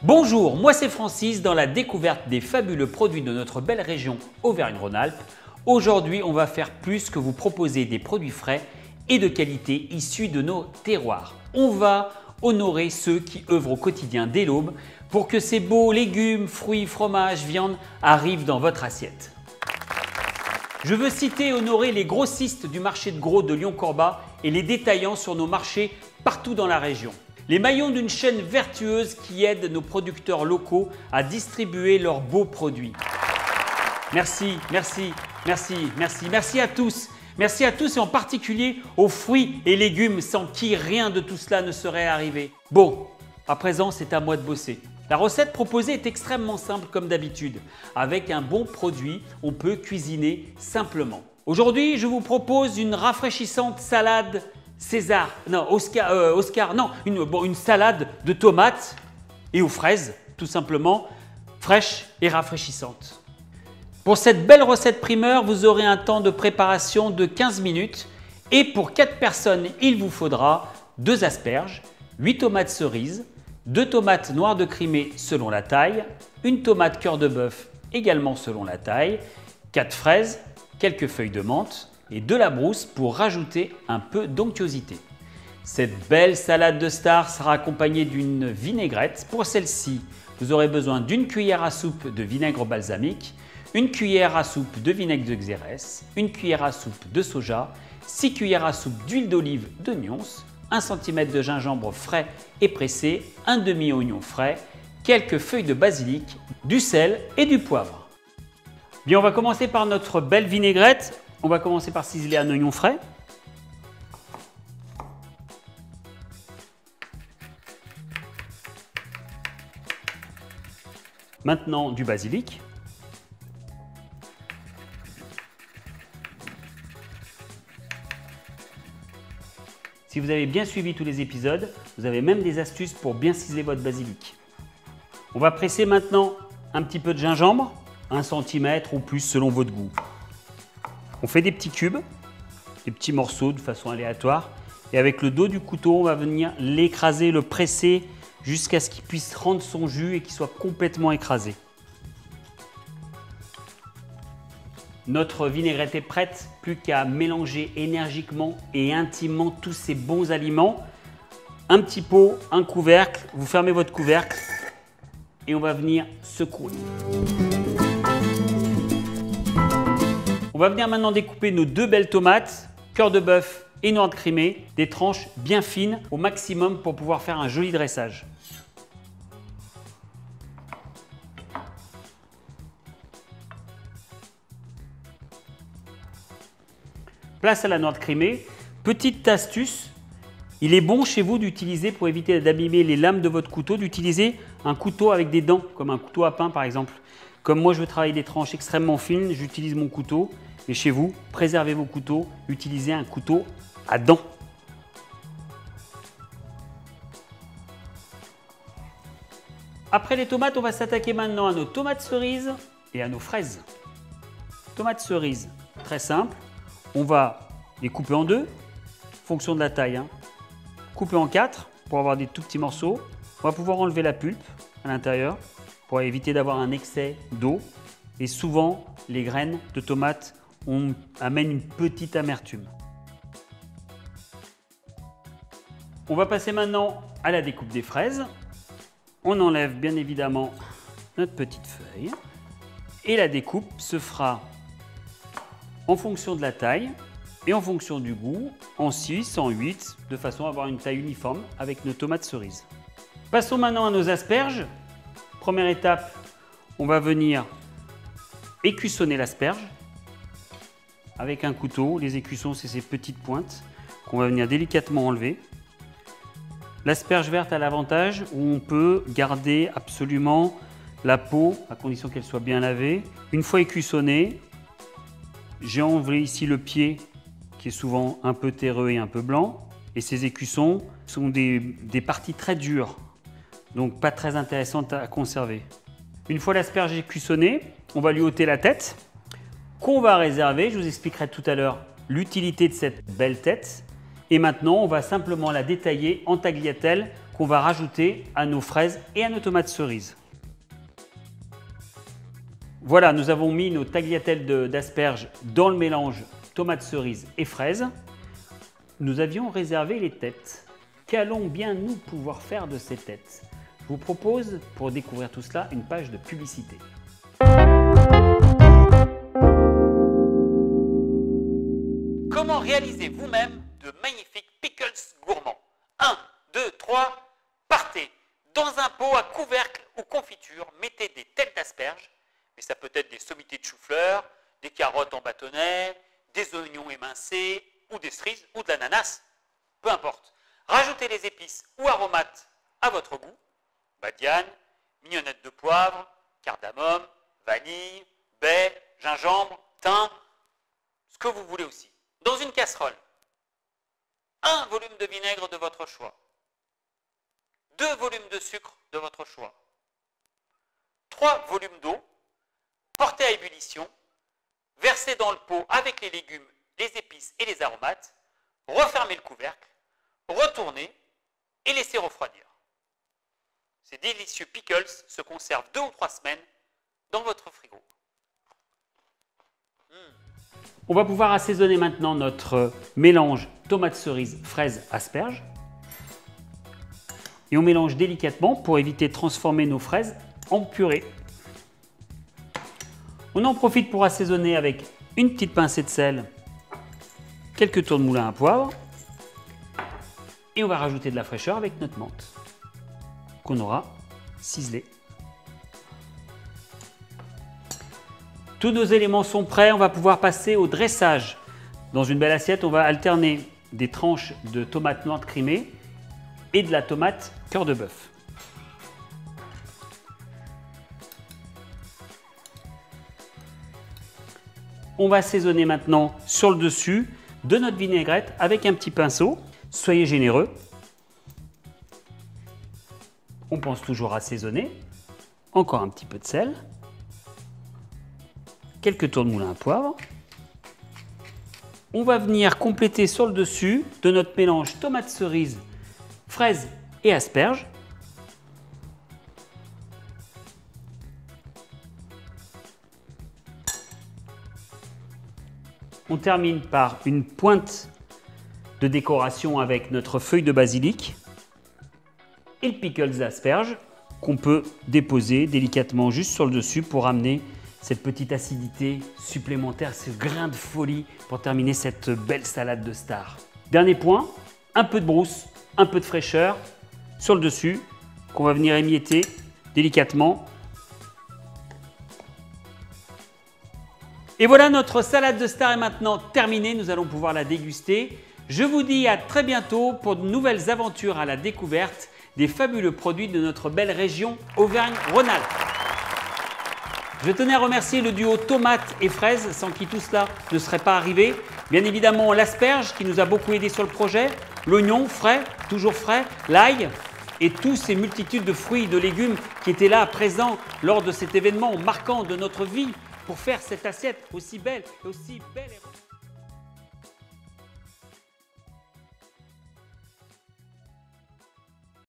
Bonjour, moi c'est Francis dans la découverte des fabuleux produits de notre belle région Auvergne-Rhône-Alpes. Aujourd'hui, on va faire plus que vous proposer des produits frais et de qualité issus de nos terroirs. On va honorer ceux qui œuvrent au quotidien dès l'aube pour que ces beaux légumes, fruits, fromages, viandes arrivent dans votre assiette. Je veux citer et honorer les grossistes du marché de gros de Lyon-Corba et les détaillants sur nos marchés partout dans la région. Les maillons d'une chaîne vertueuse qui aident nos producteurs locaux à distribuer leurs beaux produits. Merci, merci, merci, merci, merci à tous. Merci à tous et en particulier aux fruits et légumes sans qui rien de tout cela ne serait arrivé. Bon, à présent c'est à moi de bosser. La recette proposée est extrêmement simple comme d'habitude. Avec un bon produit, on peut cuisiner simplement. Aujourd'hui, je vous propose une rafraîchissante salade une salade de tomates et aux fraises, tout simplement, fraîche et rafraîchissante. Pour cette belle recette primeur, vous aurez un temps de préparation de 15 minutes et pour 4 personnes, il vous faudra 2 asperges, 8 tomates cerises, 2 tomates noires de Crimée selon la taille, une tomate cœur de bœuf également selon la taille, 4 fraises, quelques feuilles de menthe et de la brousse pour rajouter un peu d'onctuosité. Cette belle salade de star sera accompagnée d'une vinaigrette. Pour celle-ci, vous aurez besoin d'une cuillère à soupe de vinaigre balsamique, une cuillère à soupe de vinaigre de Xérès, une cuillère à soupe de soja, 6 cuillères à soupe d'huile d'olive de Nyons, 1 cm de gingembre frais et pressé, un demi-oignon frais, quelques feuilles de basilic, du sel et du poivre. Bien, on va commencer par notre belle vinaigrette. On va commencer par ciseler un oignon frais. Maintenant, du basilic. Si vous avez bien suivi tous les épisodes, vous avez même des astuces pour bien ciseler votre basilic. On va presser maintenant un petit peu de gingembre, 1 cm ou plus selon votre goût. On fait des petits cubes, des petits morceaux de façon aléatoire et avec le dos du couteau, on va venir l'écraser, le presser jusqu'à ce qu'il puisse rendre son jus et qu'il soit complètement écrasé. Notre vinaigrette est prête, plus qu'à mélanger énergiquement et intimement tous ces bons aliments. Un petit pot, un couvercle, vous fermez votre couvercle et on va venir secouer. On va venir maintenant découper nos 2 belles tomates, cœur de bœuf et noix de Crimée, des tranches bien fines au maximum pour pouvoir faire un joli dressage. Place à la noix de Crimée. Petite astuce, il est bon chez vous d'utiliser, pour éviter d'abîmer les lames de votre couteau, d'utiliser un couteau avec des dents, comme un couteau à pain par exemple. Comme moi je veux travailler des tranches extrêmement fines, j'utilise mon couteau. Et chez vous, préservez vos couteaux, utilisez un couteau à dents. Après les tomates, on va s'attaquer maintenant à nos tomates cerises et à nos fraises. Tomates cerises, très simple. On va les couper en 2, en fonction de la taille. Couper en 4 pour avoir des tout petits morceaux. On va pouvoir enlever la pulpe à l'intérieur pour éviter d'avoir un excès d'eau. Et souvent, les graines de tomates amènent une petite amertume. On va passer maintenant à la découpe des fraises. On enlève bien évidemment notre petite feuille. Et la découpe se fera en fonction de la taille et en fonction du goût, en 6, en 8, de façon à avoir une taille uniforme avec nos tomates cerises. Passons maintenant à nos asperges. Première étape, on va venir écussonner l'asperge avec un couteau. Les écussons, c'est ces petites pointes qu'on va venir délicatement enlever. L'asperge verte a l'avantage où on peut garder absolument la peau à condition qu'elle soit bien lavée. Une fois écussonnée, j'ai enlevé ici le pied qui est souvent un peu terreux et un peu blanc. Et ces écussons sont des parties très dures, donc pas très intéressantes à conserver. Une fois l'asperge écussonnée, on va lui ôter la tête qu'on va réserver. Je vous expliquerai tout à l'heure l'utilité de cette belle tête. Et maintenant, on va simplement la détailler en tagliatelles qu'on va rajouter à nos fraises et à nos tomates cerises. Voilà, nous avons mis nos tagliatelles d'asperges dans le mélange tomates cerises et fraises. Nous avions réservé les têtes. Qu'allons bien nous pouvoir faire de ces têtes? Je vous propose, pour découvrir tout cela, une page de publicité. Comment réaliser vous-même de magnifiques pickles gourmands? 1, 2, 3, partez! Dans un pot à couvercle ou confiture, mettez des têtes d'asperges, mais ça peut être des sommités de chou-fleur, des carottes en bâtonnets, des oignons émincés, ou des cerises, ou de l'ananas, peu importe. Rajoutez les épices ou aromates à votre goût, badiane, mignonnette de poivre, cardamome, vanille, baie, gingembre, thym, ce que vous voulez aussi. Dans une casserole, un volume de vinaigre de votre choix, 2 volumes de sucre de votre choix, 3 volumes d'eau, portez à ébullition, versez dans le pot avec les légumes, les épices et les aromates, refermez le couvercle, retournez et laissez refroidir. Ces délicieux pickles se conservent 2 ou 3 semaines dans votre frigo. On va pouvoir assaisonner maintenant notre mélange tomates cerises, fraises, asperges. Et on mélange délicatement pour éviter de transformer nos fraises en purée. On en profite pour assaisonner avec une petite pincée de sel, quelques tours de moulin à poivre. Et on va rajouter de la fraîcheur avec notre menthe qu'on aura ciselée. Tous nos éléments sont prêts, on va pouvoir passer au dressage. Dans une belle assiette, on va alterner des tranches de tomates noires crimées et de la tomate cœur de bœuf. On va assaisonner maintenant sur le dessus de notre vinaigrette avec un petit pinceau. Soyez généreux. On pense toujours à assaisonner. Encore un petit peu de sel. Quelques tours de moulin à poivre. On va venir compléter sur le dessus de notre mélange tomates cerises, fraises et asperges. On termine par une pointe de décoration avec notre feuille de basilic et le pickles d'asperges qu'on peut déposer délicatement juste sur le dessus pour amener cette petite acidité supplémentaire, ce grain de folie pour terminer cette belle salade de star. Dernier point, un peu de brousse, un peu de fraîcheur sur le dessus qu'on va venir émietter délicatement. Et voilà, notre salade de star est maintenant terminée, nous allons pouvoir la déguster. Je vous dis à très bientôt pour de nouvelles aventures à la découverte des fabuleux produits de notre belle région Auvergne-Rhône-Alpes. Je tenais à remercier le duo tomates et fraises, sans qui tout cela ne serait pas arrivé. Bien évidemment l'asperge qui nous a beaucoup aidé sur le projet, l'oignon frais, toujours frais, l'ail et tous ces multitudes de fruits et de légumes qui étaient là présents lors de cet événement marquant de notre vie pour faire cette assiette aussi belle et aussi belle.